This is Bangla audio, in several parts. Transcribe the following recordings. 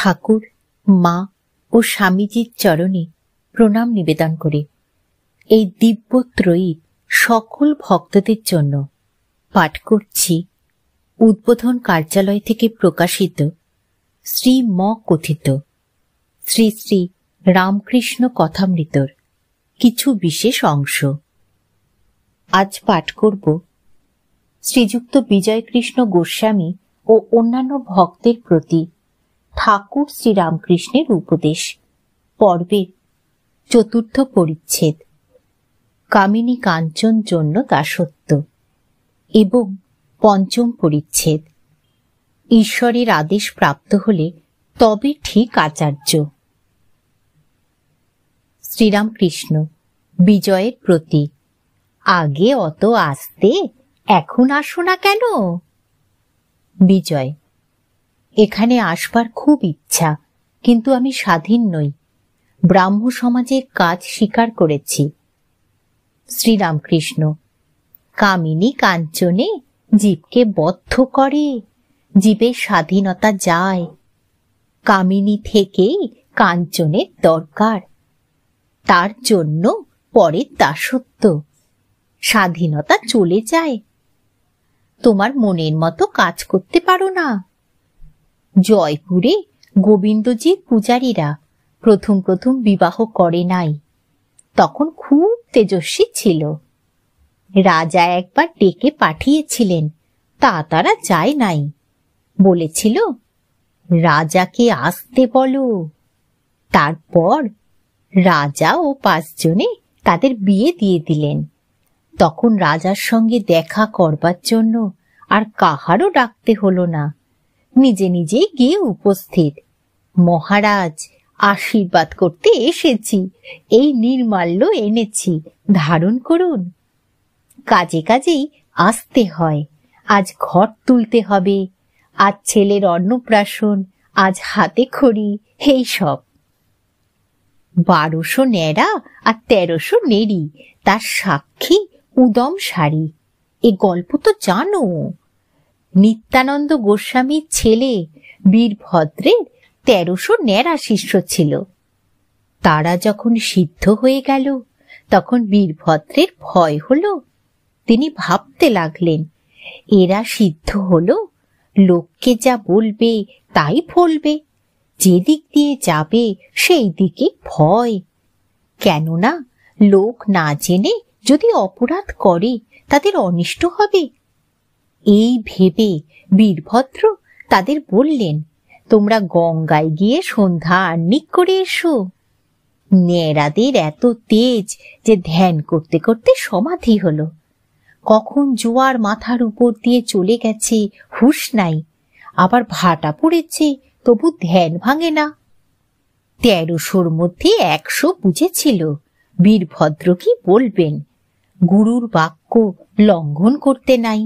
ঠাকুর, মা ও স্বামীজির চরণে প্রণাম নিবেদন করে এই দিব্যত্রয়ীর সকল ভক্তদের জন্য পাঠ করছি উদ্বোধন কার্যালয় থেকে প্রকাশিত শ্রী ম কথিত শ্রী শ্রী রামকৃষ্ণ কথামৃতর কিছু বিশেষ অংশ। আজ পাঠ করব শ্রীযুক্ত বিজয়কৃষ্ণ গোস্বামী ও অন্যান্য ভক্তের প্রতি ঠাকুর শ্রীরামকৃষ্ণের উপদেশ পর্বের চতুর্থ পরিচ্ছেদ কামিনী কাঞ্চন জন্য দাসত্ব এবং পঞ্চম পরিচ্ছেদ ঈশ্বরের আদেশ প্রাপ্ত হলে তবে ঠিক আচার্য। শ্রীরামকৃষ্ণ বিজয়ের প্রতি, আগে অত আসতে, এখন আসো না কেন? বিজয়, এখানে আসবার খুব ইচ্ছা, কিন্তু আমি স্বাধীন নই, ব্রাহ্ম সমাজের কাজ স্বীকার করেছি। শ্রীরামকৃষ্ণ, কামিনী কাঞ্চনে জীবকে বদ্ধ করে, জীবের স্বাধীনতা যায়। কামিনী থেকেই কাঞ্চনের দরকার, তার জন্য পরের দাসত্ব, স্বাধীনতা চলে যায়। তোমার মনের মতো কাজ করতে পারো না। জয়পুরে গোবিন্দজির পূজারীরা প্রথম প্রথম বিবাহ করে নাই, তখন খুব তেজস্বী ছিল। রাজা একবার ডেকে পাঠিয়েছিলেন, তা তারা যায় নাই, বলেছিল রাজাকে আসতে বলো। তারপর রাজা ও 5 জনে তাদের বিয়ে দিয়ে দিলেন। তখন রাজার সঙ্গে দেখা করবার জন্য আর কাহারও ডাকতে হলো না, নিজে নিজেই গিয়ে উপস্থিত। মহারাজ, আশীর্বাদ করতে এসেছি, এই নির্মাল্য এনেছি, ধারণ করুন। কাজে কাজেই আসতে হয়। আজ ঘর তুলতে হবে, আজ ছেলের অন্নপ্রাশন, আজ হাতে খড়ি, এই সব। 1200 ন্যাড়া আর 1300 নেড়ি, তার সাক্ষী উদম শাড়ি। এ গল্প তো জানো। নিত্যানন্দ গোস্বামীর ছেলে বীরভদ্রের 1300 ন্যাড়া শিষ্য ছিল। তারা যখন সিদ্ধ হয়ে গেল, তখন বীরভদ্রের ভয় হলো। তিনি ভাবতে লাগলেন, এরা সিদ্ধ হলো, লোককে যা বলবে তাই ফলবে, যেদিক দিয়ে যাবে সেই দিকে ভয়। কেননা লোক না জেনে যদি অপরাধ করে তাদের অনিষ্ট হবে। এই ভেবে বীরভদ্র তাদের বললেন, তোমরা গঙ্গায় গিয়ে সন্ধ্যা আহ্নিক করে এসো। ন্যাড়াদের এত তেজ যে ধ্যান করতে করতে সমাধি হলো। কখন জোয়ার মাথার উপর দিয়ে চলে গেছে হুঁশ নাই, আবার ভাটা পড়েছে, তবু ধ্যান ভাঙে না। 1300-র মধ্যে 100 বুঝেছিল। বীরভদ্র কি বলবেন, গুরুর বাক্য লঙ্ঘন করতে নাই,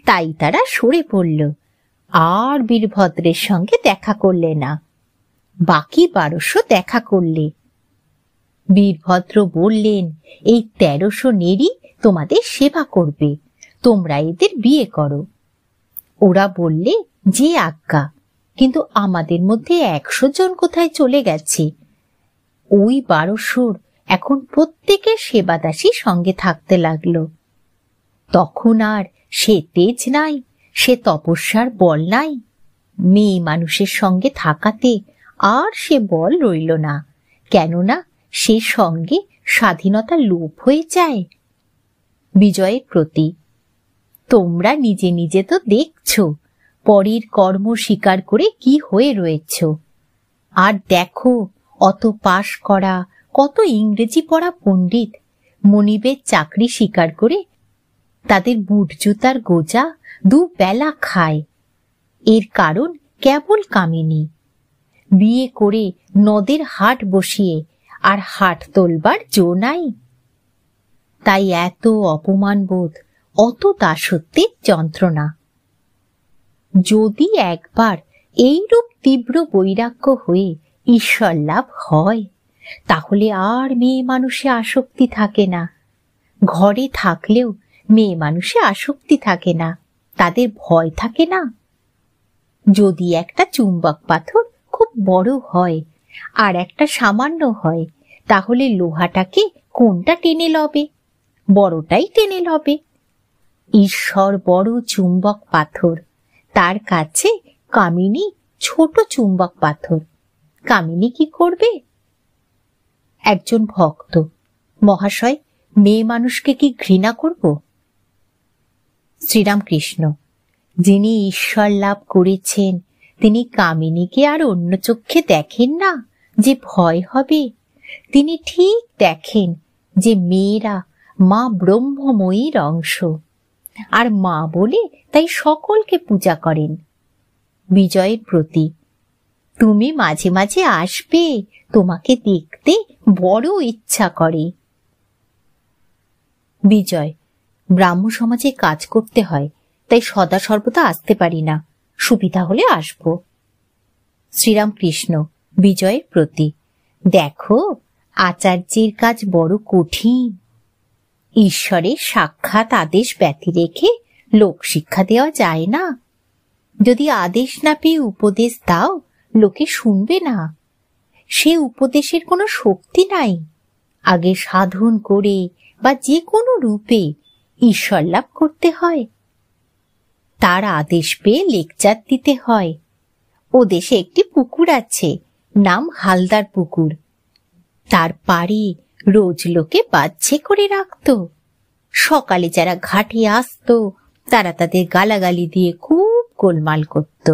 তাই তারা সরে পড়ল, আর বীরভদ্রের সঙ্গে দেখা করলে না। বাকি 1200 দেখা করলে। বীরভদ্র বললেন, এই 1300 নেড়ি তোমাদের সেবা করবে, তোমরা এদের বিয়ে করো। ওরা বললে, যে আজ্ঞা। কিন্তু আমাদের মধ্যে 100 জন কোথায় চলে গেছে? ওই 1200-র এখন প্রত্যেকের সেবাদাসী সঙ্গে থাকতে লাগলো। তখন আর সে তেজ নাই, সে তপস্যার বল নাই। মেয়ে মানুষের সঙ্গে থাকাতে আর সে বল রইল না, কেননা সে সঙ্গে স্বাধীনতা লোপ হয়ে যায়। বিজয়ের প্রতি, তোমরা নিজে নিজে তো দেখছ, পরের কর্ম স্বীকার করে কি হয়ে রয়েছ। আর দেখো, অত পাশ করা, কত ইংরেজি পড়া পণ্ডিত মনিবের চাকরি স্বীকার করে তাদের বুট জুতার গোজা 2 বেলা খায়। এর কারণ কেবল কামিনী। বিয়ে করে নদের হাট বসিয়ে আর হাট তোলবার জো নাই। তাই এত অপমানবোধ, অত দাসত্বের যন্ত্রণা। যদি একবার এইরূপ তীব্র বৈরাগ্য হয়ে ঈশ্বর লাভ হয়, তাহলে আর মেয়ে মানুষে আসক্তি থাকে না। ঘরে থাকলেও মেয়ে মানুষে আসক্তি থাকে না, তাদের ভয় থাকে না। যদি একটা চুম্বক পাথর খুব বড় হয় আর একটা সামান্য হয়, তাহলে লোহাটাকে কোনটা টেনে লবে? বড়টাই টেনে লবে। ঈশ্বর বড় চুম্বক পাথর, তার কাছে কামিনী ছোট চুম্বক পাথর। কামিনী কি করবে? একজন ভক্ত: মহাশয়, মেয়ে মানুষকে কি ঘৃণা করব? শ্রীরামকৃষ্ণ: যিনি ঈশ্বর লাভ করেছেন তিনি কামিনীকে আর অন্য চক্ষে দেখেন না যে ভয় হবে। তিনি ঠিক দেখেন যে মেয়েরা মা ব্রহ্মময়ীর অংশ, আর মা বলে তাই সকলকে পূজা করেন। বিজয়ের প্রতি: তুমি মাঝে মাঝে আসবে, তোমাকে দেখতে বড় ইচ্ছা করে। বিজয়: ব্রাহ্ম সমাজে কাজ করতে হয়, তাই সদা সর্বদা আসতে পারি না, সুবিধা হলে আসব। শ্রীরামকৃষ্ণ বিজয়ের প্রতি: দেখো, আচার্যের কাজ বড় কঠিন। ঈশ্বরের সাক্ষাৎ আদেশ ব্যতি রেখে লোক শিক্ষা দেওয়া যায় না। যদি আদেশ না পেয়ে উপদেশ দাও, লোকে শুনবে না। সে উপদেশের কোনো শক্তি নাই। আগে সাধন করে বা যে কোনো রূপে ঈশ্বর লাভ করতে হয়। তার আদেশ পেয়ে লেকচার দিতে হয়। ও দেশে একটি পুকুর আছে, নাম হালদার পুকুর। তার পাড়ে রোজ লোকে বাচ্ছে করে রাখত। সকালে যারা ঘাটে আসতো তারা তাদের গালাগালি দিয়ে খুব গোলমাল করত।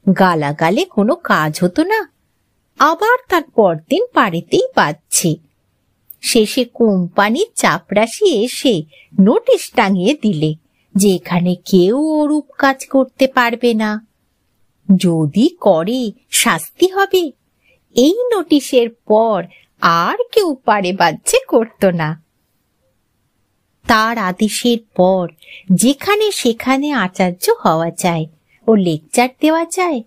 গালাগালে কোনো কাজ হতো না, আবার তার পরদিন পাড়েতেই বাজছে। শেষে কোম্পানির চাপরাশি এসে নোটিশ টাঙিয়ে দিলে যে এখানে কেউ ওরূপ কাজ করতে পারবে না, যদি করে শাস্তি হবে। এই নোটিশের পর আর কেউ পাড়ে বাজছে করত না। তার আদেশের পর যেখানে সেখানে আচার্য হওয়া যায় ও লেকচার দেওয়া যায়।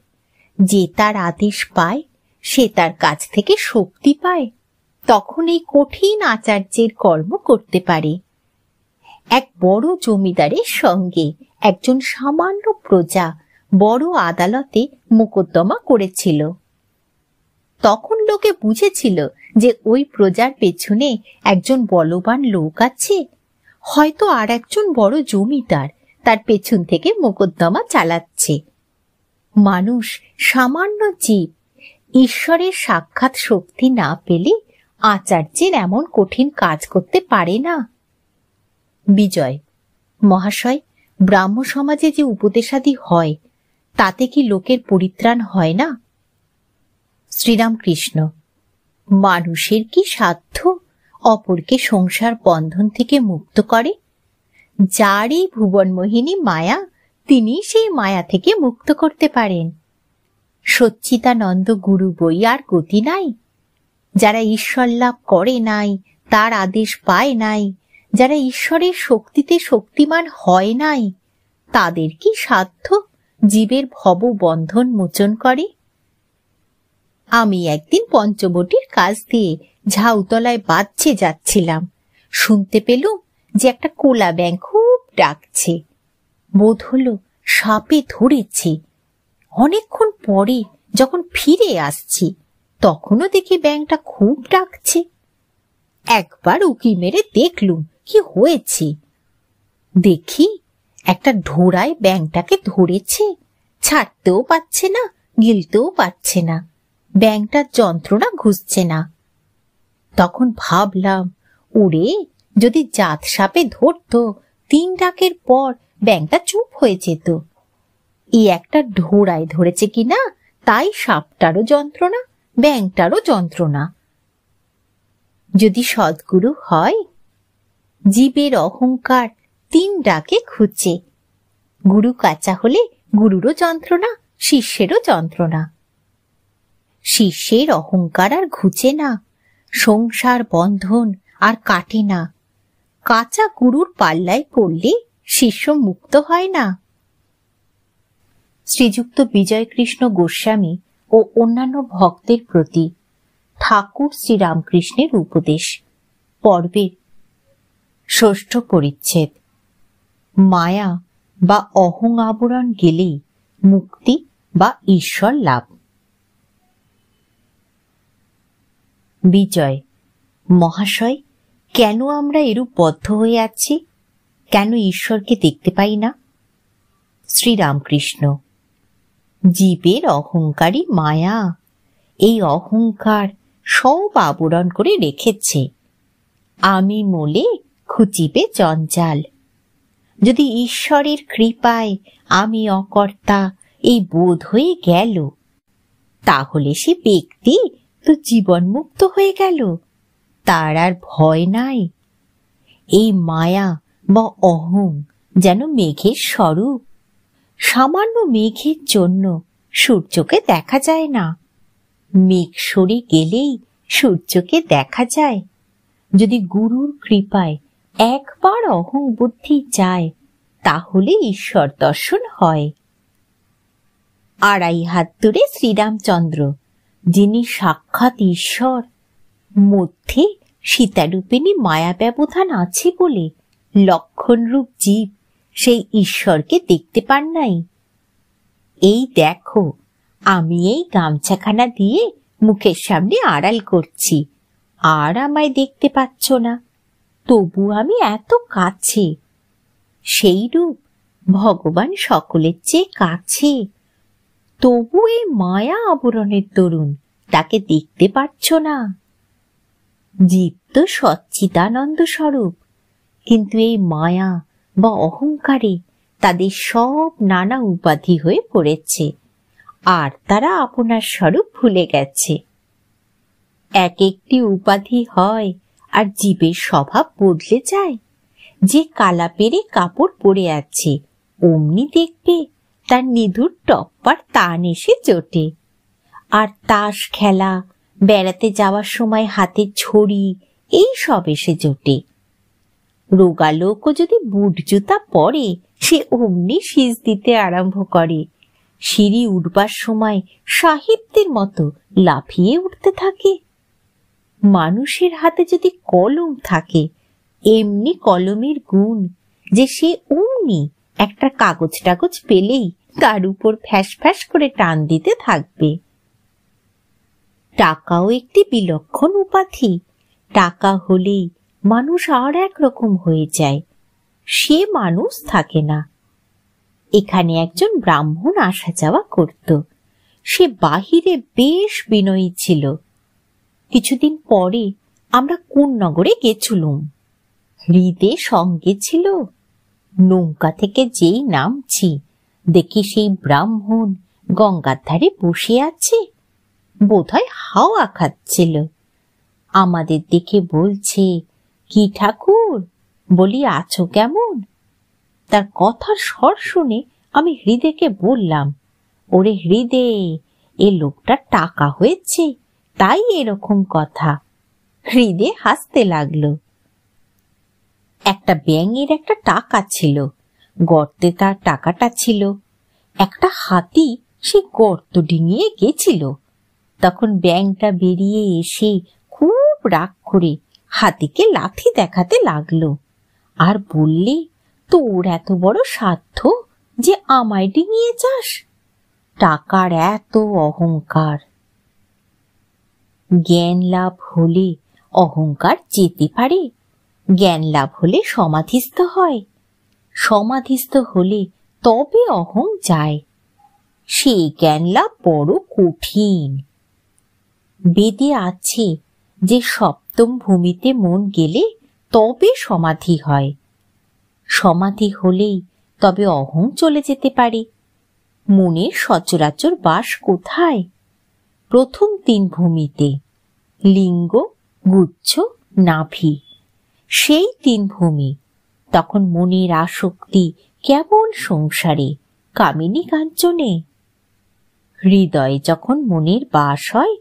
যে তার আদেশ পায় সে তার কাছ থেকে শক্তি পায়, তখন এই কঠিন আচার্যের কর্ম করতে পারে। এক বড় জমিদারের সঙ্গে একজন সামান্য প্রজা বড় আদালতে মোকদ্দমা করেছিল। তখন লোকে বুঝেছিল যে ওই প্রজার পেছনে একজন বলবান লোক আছে, হয়তো আর একজন বড় জমিদার তার পেছন থেকে মোকদ্দমা চালাচ্ছে। মানুষ সামান্য জীব, ঈশ্বরের সাক্ষাৎ শক্তি না পেলে আচার্যের এমন কঠিন কাজ করতে পারে না। বিজয়: মহাশয়, ব্রাহ্ম সমাজে যে উপদেশাদি হয় তাতে কি লোকের পরিত্রাণ হয় না? শ্রীরামকৃষ্ণ: মানুষের কি সাধ্য অপরকে সংসার বন্ধন থেকে মুক্ত করে? যারই ভুবনমোহিনী মায়া, তিনি সেই মায়া থেকে মুক্ত করতে পারেন। সচ্চিদানন্দ গুরু বই আর গতি নাই। যারা ঈশ্বর লাভ করে নাই, তার আদেশ পায় নাই, যারা ঈশ্বরের শক্তিতে শক্তিমান হয় নাই, তাদের কি সাধ্য জীবের ভব বন্ধন মোচন করে? আমি একদিন পঞ্চবটির কাছ দিয়ে ঝাউতলায় বাঁধছে যাচ্ছিলাম, শুনতে পেলুম যে একটা কোলা ব্যাঙ খুব ডাকছে। বোধ হলো সাপে ধরেছে। অনেকক্ষণ পরে যখন ফিরে আসছি তখনও দেখি ব্যাঙটা খুব ডাকছে। একবার উকি মেরে দেখলুম কি হয়েছে। দেখি একটা ঢোড়ায় ব্যাঙটাকে ধরেছে, ছাড়তেও পারছে না, গিলতেও পারছে না। ব্যাঙটার যন্ত্রণা ঘুষছে না। তখন ভাবলাম, ওরে, যদি জাত সাপে ধরতো 3 ডাকের পর ব্যাঙটা চুপ হয়ে যেত। এই একটা ঢোড়ায় ধরেছে কিনা তাই সাপটারও যন্ত্রণা, ব্যাঙটারও যন্ত্রণা। যদি সদ্গুরু হয়, জীবের অহংকার 3 ডাকে খুঁজে। গুরু কাঁচা হলে গুরুরও যন্ত্রণা, শিষ্যেরও যন্ত্রণা। শিষ্যের অহংকার আর ঘুচে না, সংসার বন্ধন আর কাটে না। কাঁচা গুরুর পাল্লায় পড়লে শিষ্য মুক্ত হয় না। শ্রীযুক্ত বিজয়কৃষ্ণ গোস্বামী ও অন্যান্য ভক্তের প্রতি ঠাকুর শ্রীরামকৃষ্ণের উপদেশ, পর্বের 6ষ্ঠ পরিচ্ছেদ। মায়া বা অহং আবরণ গেলেই মুক্তি বা ঈশ্বর লাভ। বিজয় মহাশয়, কেন আমরা এরূপ বদ্ধ হয়ে আছি? কেন ঈশ্বরকে দেখতে পাই না? শ্রীরামকৃষ্ণ: জীবের অহংকারী মায়া। এই অহংকার সব আবরণ করে রেখেছে। আমি মোলে খুঁচিবে জঞ্জাল। যদি ঈশ্বরের কৃপায় আমি অকর্তা এই বোধ হয়ে গেল, তাহলে সে ব্যক্তি তো জীবনমুক্ত হয়ে গেল, তার আর ভয় নাই। এই মায়া বা অহং যেন মেঘের স্বরূপ। সামান্য মেঘের জন্য সূর্যকে দেখা যায় না। মেঘ সরে গেলেই সূর্যকে দেখা যায়। যদি গুরুর কৃপায় একবার অহং বুদ্ধি যায়, তাহলে ঈশ্বর দর্শন হয়। 2.5 হাত দূরে শ্রীরামচন্দ্র, যিনি সাক্ষাৎ ঈশ্বর, মধ্যে সীতারূপিণী মায়া ব্যবধান আছে বলে লক্ষণরূপ জীব সেই ঈশ্বরকে দেখতে পান নাই। এই দেখো, আমি এই গামছাখানা দিয়ে মুখের সামনে আড়াল করছি, আর আমায় দেখতে পাচ্ছ না, তবু আমি এত কাছে। সেই রূপ ভগবান সকলের চেয়ে কাছে, তবু এই মায়া আবরণের দরুন তাকে দেখতে পাচ্ছ না। জীব তো সচ্চিদানন্দ স্বরূপ, কিন্তু এই মায়া বা অহংকারে তাদের সব নানা উপাধি হয়ে পড়েছে, আর তারা আপনার স্বরূপ ভুলে গেছে। এক একটি উপাধি হয় আর জীবের স্বভাব বদলে যায়। যে কালা পেরে কাপড় পরে আছে, অমনি দেখবে তার নিধুর টপ্পার তান এসে জোটে। আর তাস খেলা, বেড়াতে যাওয়ার সময় হাতে ছড়ি, এই সব এসে জোটে। রোগা লোকও যদি বুট জুতা পরে, সে অমনি শীষ দিতে আরম্ভ করে। সিঁড়ি উঠবার সময় সাহিত্যের মতো লাফিয়ে উঠতে থাকে। মানুষের হাতে যদি কলম থাকে, এমনি কলমের গুণ যে সে অমনি একটা কাগজ টাগজ পেলেই তার উপর ফ্যাস ফ্যাস করে টান দিতে থাকবে। টাকাও একটি বিলক্ষণ উপাধি। টাকা হলেই মানুষ আর একরকম হয়ে যায়, সে মানুষ থাকে না। এখানে একজন ব্রাহ্মণ আসা যাওয়া করত। সে বাহিরে বেশ বিনয়ী ছিল। কিছুদিন পরে আমরা কোন নগরে গেছিলুম। হৃদে সঙ্গে ছিল। নৌকা থেকে যেই নামছি, দেখি সেই ব্রাহ্মণ গঙ্গার ধারে বসে আছে, বোধহয় হাওয়া খাচ্ছিল। আমাদের দেখে বলছে, কি ঠাকুর, বলি আছো কেমন? তার কথার স্বর শুনে আমি হৃদেকে বললাম, ওরে হৃদে, এ লোকটা টাকা হয়েছে, তাই এরকম কথা। হৃদে হাসতে লাগলো। একটা ব্যাঙের একটা টাকা ছিল, গর্তে তার টাকাটা ছিল। একটা হাতি সে গর্ত ডিঙিয়ে গেছিল। তখন ব্যাঙটা বেরিয়ে এসে খুব রাগ করে হাতিকে লাথি দেখাতে লাগলো, আর বললে, তোর এত বড় সাধ্য যে আমায় ডিঙিয়ে যাস? টাকার এত অহংকার। জ্ঞান লাভ হলে অহংকার যেতে পারে। জ্ঞান লাভ হলে সমাধিস্থ হয়। সমাধিস্থ হলে তবে অহং যায়। সেই জ্ঞান লাভ বড় কঠিন। বেদে আছে যে সপ্তম ভূমিতে মন গেলে তবে সমাধি হয়। সমাধি হলেই তবে অহং চলে যেতে পারে। মনের সচরাচর বাস কোথায়? প্রথম 3 ভূমিতে, লিঙ্গ, গুচ্ছ, নাভি। সেই 3 ভূমি। তখন মনের আসক্তি কেবল সংসারে, কামিনী কাঞ্চনে। হৃদয়ে যখন মনের বাস হয়,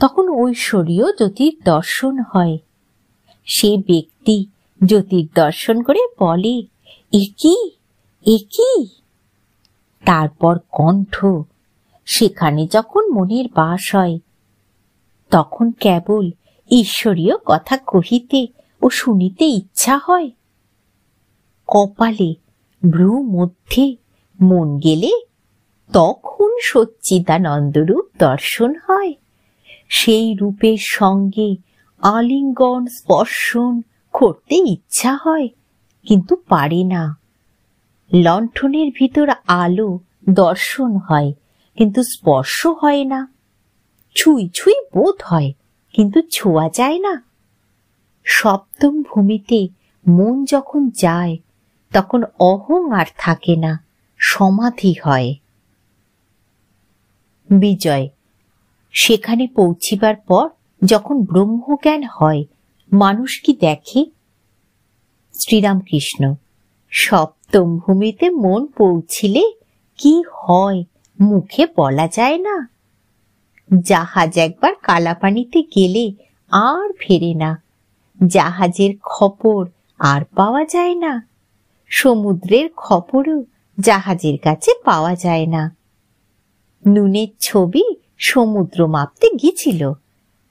তখন ঐশ্বরীয় জ্যোতির দর্শন হয়। সে ব্যক্তি জ্যোতির দর্শন করে বলে, একি একি। তারপর কণ্ঠ, সেখানে যখন মনের বাস হয়, তখন কেবল ঈশ্বরীয় কথা কহিতে ও শুনিতে ইচ্ছা হয়। কপালে, ভ্রু মধ্যে মন গেলে তখন সচ্চিদানন্দরূপ দর্শন হয়। সেই রূপের সঙ্গে আলিঙ্গন স্পর্শন করতে ইচ্ছা হয়, কিন্তু পারে না। লণ্ঠনের ভিতর আলো দর্শন হয়, কিন্তু স্পর্শ হয় না। ছুঁই ছুঁই বোধ হয়, কিন্তু ছোঁয়া যায় না। সপ্তম ভূমিতে মন যখন যায়, তখন অহং আর থাকে না, সমাধি হয়। বিজয়, সেখানে পৌঁছিবার পর যখন ব্রহ্মজ্ঞান হয়, মানুষ কি দেখে? শ্রীরামকৃষ্ণ, সপ্তম ভূমিতে মন পৌঁছিলে কি হয় মুখে বলা যায় না। জাহাজ একবার কালাপানিতে গেলে আর ফেরে না, জাহাজের খবর আর পাওয়া যায় না। সমুদ্রের খবরও জাহাজের কাছে পাওয়া যায় না। নুনের ছবি সমুদ্র মাপতে গিয়েছিল,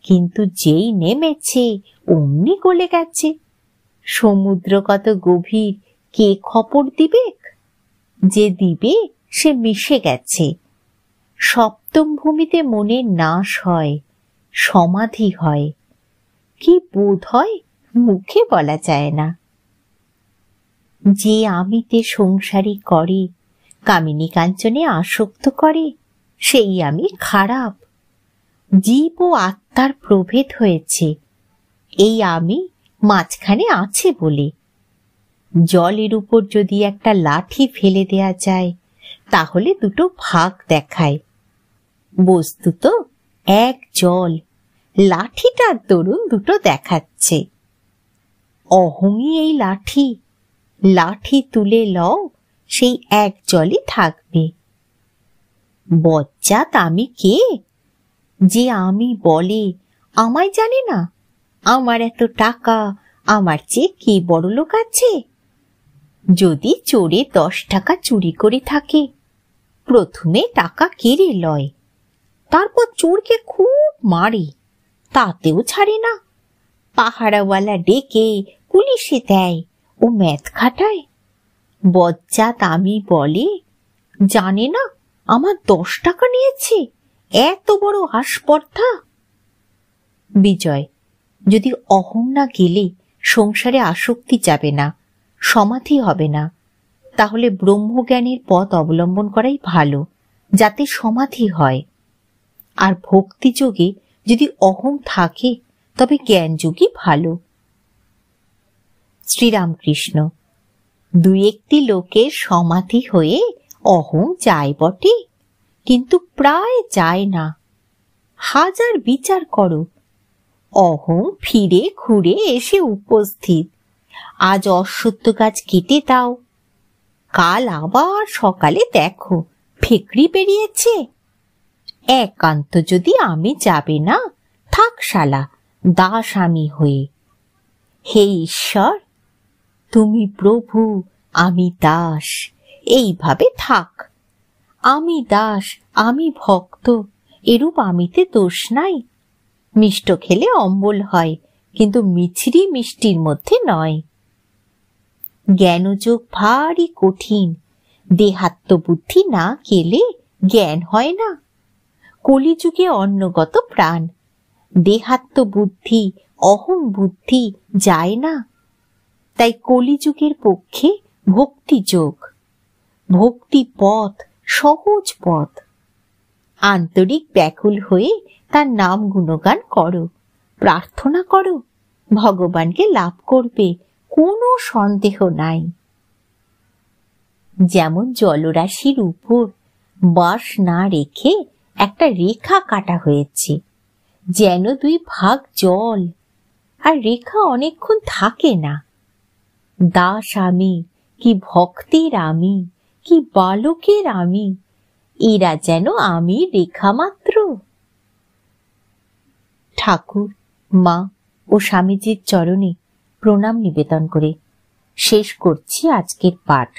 কিন্তু যেই নেমেছে অমনি গলে গেছে। সমুদ্র কত গভীর কে খবর দিবে? যে দিবে সে মিশে গেছে। সপ্তম ভূমিতে মনের নাশ হয়, সমাধি হয়। কি বোধ হয় মুখে বলা যায় না। যে আমিতে সংসারী করে, কামিনী কাঞ্চনে আসক্ত করে, সেই আমি খারাপ। জীব ও আত্মার প্রভেদ হয়েছে, এই আমি মাঝখানে আছে বলে। জলের উপর যদি একটা লাঠি ফেলে দেয়া যায়, তাহলে দুটো ভাগ দেখায়। বস্তুত এক জল, লাঠিটার দরুন দুটো দেখাচ্ছে। অহংই এই লাঠি, লাঠি তুলে লও, সেই এক জলই থাকবে। বজ্জাত আমি কে? যে আমি বলে আমায় জানে না, আমার এত টাকা, আমার চেয়ে কে বড়লোক আছে। যদি চোরে 10 টাকা চুরি করে থাকে, প্রথমে টাকা কেড়ে লয়, তারপর চোরকে খুব মারে, তাতেও ছাড়ে না। পাহারাওয়ালা ডেকে পুলিশে দেয়, ও ম্যাথ খাটায়। বজ্জাত আমি বলে জানে না আমার 10 টাকা নিয়েছে, এত বড় আস্পর্ধা। বিজয়, যদি অহং না গেলে সংসারে আসক্তি যাবে না, সমাধি হবে না, তাহলে ব্রহ্মজ্ঞানের পথ অবলম্বন করাই ভালো, যাতে সমাধি হয়। আর ভক্তিযোগে যদি অহং থাকে, তবে জ্ঞানযোগই ভালো। শ্রীরামকৃষ্ণ, 2-1টি লোকের সমাধি হয়ে অহং যায় বটে, কিন্তু প্রায় যায় না। হাজার বিচার করো, অহং ফিরে ঘুরে এসে উপস্থিত। আজ অশ্বত্থ গাছ কেটে দাও, কাল আবার সকালে দেখো ফেকড়ি বেরিয়েছে। একান্ত যদি আমি যাবে না, থাক শালা দাস আমি হয়ে। হে ঈশ্বর, তুমি প্রভু, আমি দাস, এইভাবে থাক। আমি দাস, আমি ভক্ত, এরূপ আমিতে দোষ নাই। মিষ্ট খেলে অম্বল হয়, কিন্তু মিছরি মিষ্টির মধ্যে নয়। জ্ঞানযোগ ভারী কঠিন, দেহাত্মবুদ্ধি না গেলে জ্ঞান হয় না। কলিযুগে অন্নগত প্রাণ, দেহাত্মবুদ্ধি অহং বুদ্ধি যায় না। তাই কলিযুগের পক্ষে ভক্তিযোগ, ভক্তি পথ সহজ পথ। আন্তরিক ব্যাকুল হয়ে তার নাম গুণগান করো, প্রার্থনা করো, ভগবানকে লাভ করবে, কোনো সন্দেহ নাই। যেমন জলরাশির উপর বাঁশ না রেখে একটা রেখা কাটা হয়েছে, যেন 2 ভাগ জল, আর রেখা অনেকক্ষণ থাকে না। দাস আমি, কি ভক্তের আমি, কি বালকের আমি, এরা যেন আমি রেখা মাত্র। ঠাকুর, মা ও স্বামীজির চরণে প্রণাম নিবেদন করে শেষ করছি আজকের পাঠ।